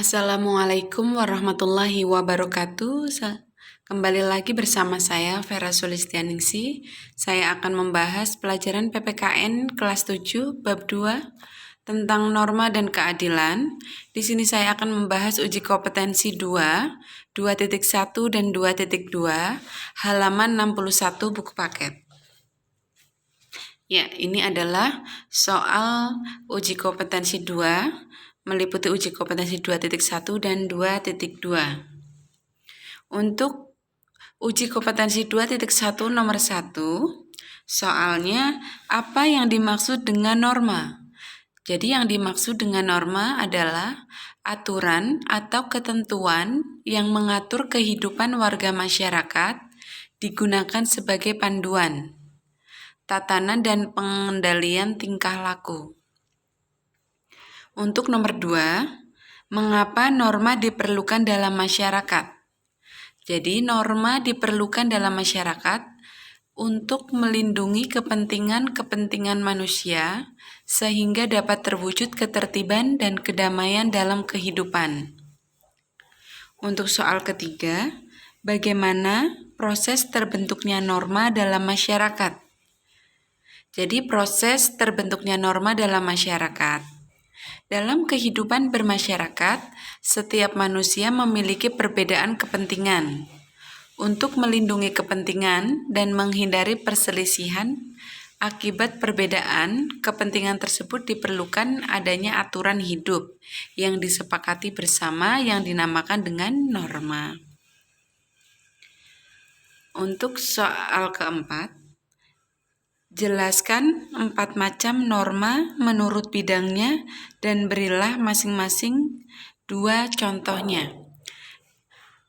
Assalamualaikum warahmatullahi wabarakatuh. Kembali lagi bersama saya Vera Sulistianingsih. Saya akan membahas pelajaran PPKN kelas 7 bab 2 tentang norma dan keadilan. Di sini saya akan membahas uji kompetensi 2, 2.1 dan 2.2, halaman 61 buku paket. Ya, ini adalah soal uji kompetensi 2, meliputi uji kompetensi 2.1 dan 2.2. Untuk uji kompetensi 2.1 nomor 1, soalnya apa yang dimaksud dengan norma? Jadi yang dimaksud dengan norma adalah aturan atau ketentuan yang mengatur kehidupan warga masyarakat digunakan sebagai panduan, tatanan dan pengendalian tingkah laku. Untuk nomor 2, mengapa norma diperlukan dalam masyarakat? Jadi norma diperlukan dalam masyarakat untuk melindungi kepentingan manusia sehingga dapat terwujud ketertiban dan kedamaian dalam kehidupan. Untuk soal ketiga, bagaimana proses terbentuknya norma dalam masyarakat? Jadi proses terbentuknya norma dalam masyarakat. Dalam kehidupan bermasyarakat, setiap manusia memiliki perbedaan kepentingan. Untuk melindungi kepentingan dan menghindari perselisihan akibat perbedaan kepentingan tersebut diperlukan adanya aturan hidup yang disepakati bersama yang dinamakan dengan norma. Untuk soal keempat, jelaskan 4 macam norma menurut bidangnya dan berilah masing-masing 2 contohnya.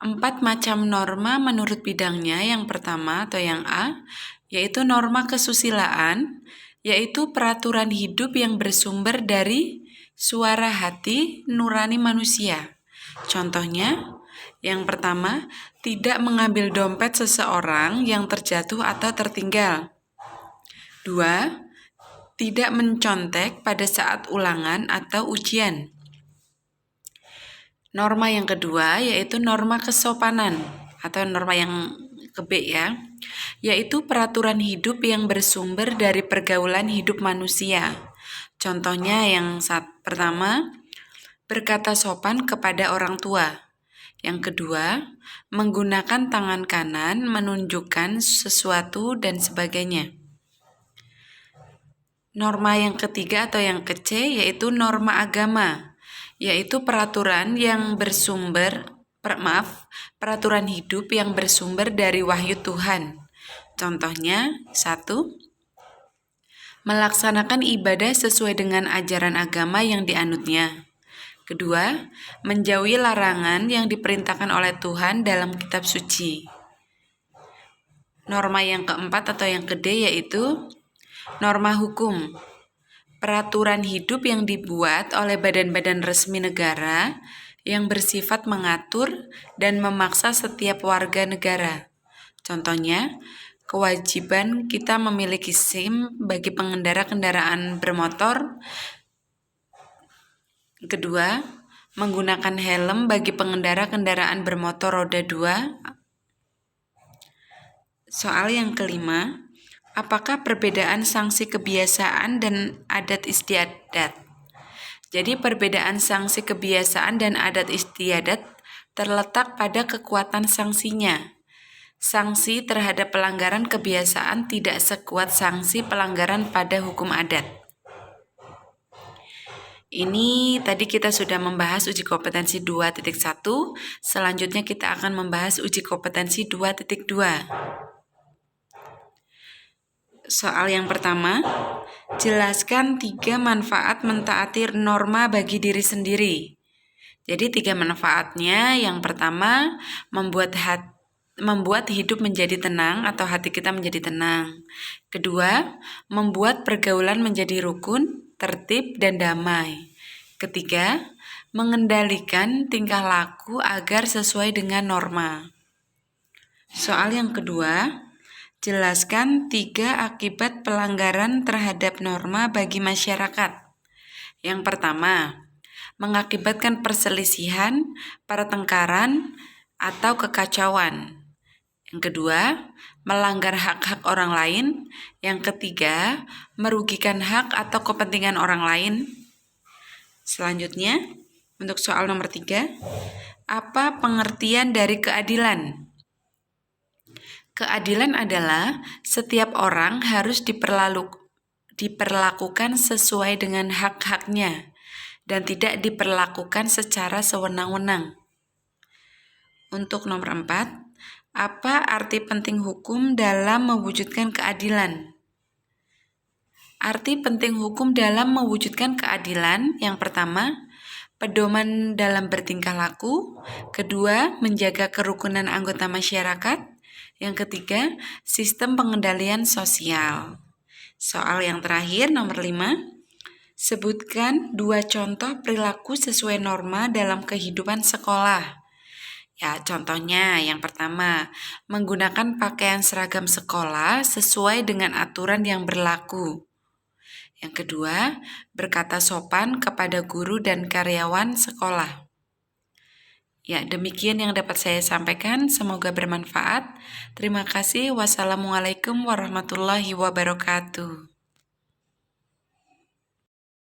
4 macam norma menurut bidangnya. Yang pertama atau yang A, yaitu norma kesusilaan, yaitu peraturan hidup yang bersumber dari suara hati nurani manusia. Contohnya, yang pertama, tidak mengambil dompet seseorang yang terjatuh atau tertinggal. 2. Tidak mencontek pada saat ulangan atau ujian. Norma yang kedua yaitu norma kesopanan atau norma yang ke B ya, yaitu peraturan hidup yang bersumber dari pergaulan hidup manusia. Contohnya yang pertama, berkata sopan kepada orang tua. Yang kedua, menggunakan tangan kanan menunjukkan sesuatu dan sebagainya. Norma yang ketiga atau yang ke C yaitu norma agama, yaitu peraturan hidup yang bersumber dari wahyu Tuhan. Contohnya, 1. Melaksanakan ibadah sesuai dengan ajaran agama yang dianutnya. Kedua, menjauhi larangan yang diperintahkan oleh Tuhan dalam kitab suci. Norma yang keempat atau yang ke D yaitu norma hukum, peraturan hidup yang dibuat oleh badan-badan resmi negara yang bersifat mengatur dan memaksa setiap warga negara. Contohnya, kewajiban kita memiliki SIM bagi pengendara kendaraan bermotor. Kedua, menggunakan helm bagi pengendara kendaraan bermotor roda 2. Soal yang kelima, apakah perbedaan sanksi kebiasaan dan adat istiadat? Jadi perbedaan sanksi kebiasaan dan adat istiadat terletak pada kekuatan sanksinya. Sanksi terhadap pelanggaran kebiasaan tidak sekuat sanksi pelanggaran pada hukum adat. Ini tadi kita sudah membahas uji kompetensi 2.1, selanjutnya kita akan membahas uji kompetensi 2.2. Soal yang pertama, jelaskan 3 manfaat mentaati norma bagi diri sendiri. Jadi 3 manfaatnya, yang pertama, membuat hidup menjadi tenang atau hati kita menjadi tenang. Kedua, membuat pergaulan menjadi rukun, tertib, dan damai. Ketiga, mengendalikan tingkah laku agar sesuai dengan norma. Soal yang kedua, jelaskan 3 akibat pelanggaran terhadap norma bagi masyarakat. Yang pertama, mengakibatkan perselisihan, pertengkaran, atau kekacauan. Yang kedua, melanggar hak-hak orang lain. Yang ketiga, merugikan hak atau kepentingan orang lain. Selanjutnya, untuk soal nomor 3, apa pengertian dari keadilan? Keadilan adalah setiap orang harus diperlakukan sesuai dengan hak-haknya dan tidak diperlakukan secara sewenang-wenang. Untuk nomor 4, apa arti penting hukum dalam mewujudkan keadilan? Arti penting hukum dalam mewujudkan keadilan, yang pertama, pedoman dalam bertingkah laku. Kedua, menjaga kerukunan anggota masyarakat. Yang ketiga, sistem pengendalian sosial. Soal yang terakhir, nomor 5. Sebutkan 2 contoh perilaku sesuai norma dalam kehidupan sekolah. Ya, contohnya yang pertama, menggunakan pakaian seragam sekolah sesuai dengan aturan yang berlaku. Yang kedua, berkata sopan kepada guru dan karyawan sekolah. Ya, demikian yang dapat saya sampaikan. Semoga bermanfaat. Terima kasih. Wassalamualaikum warahmatullahi wabarakatuh.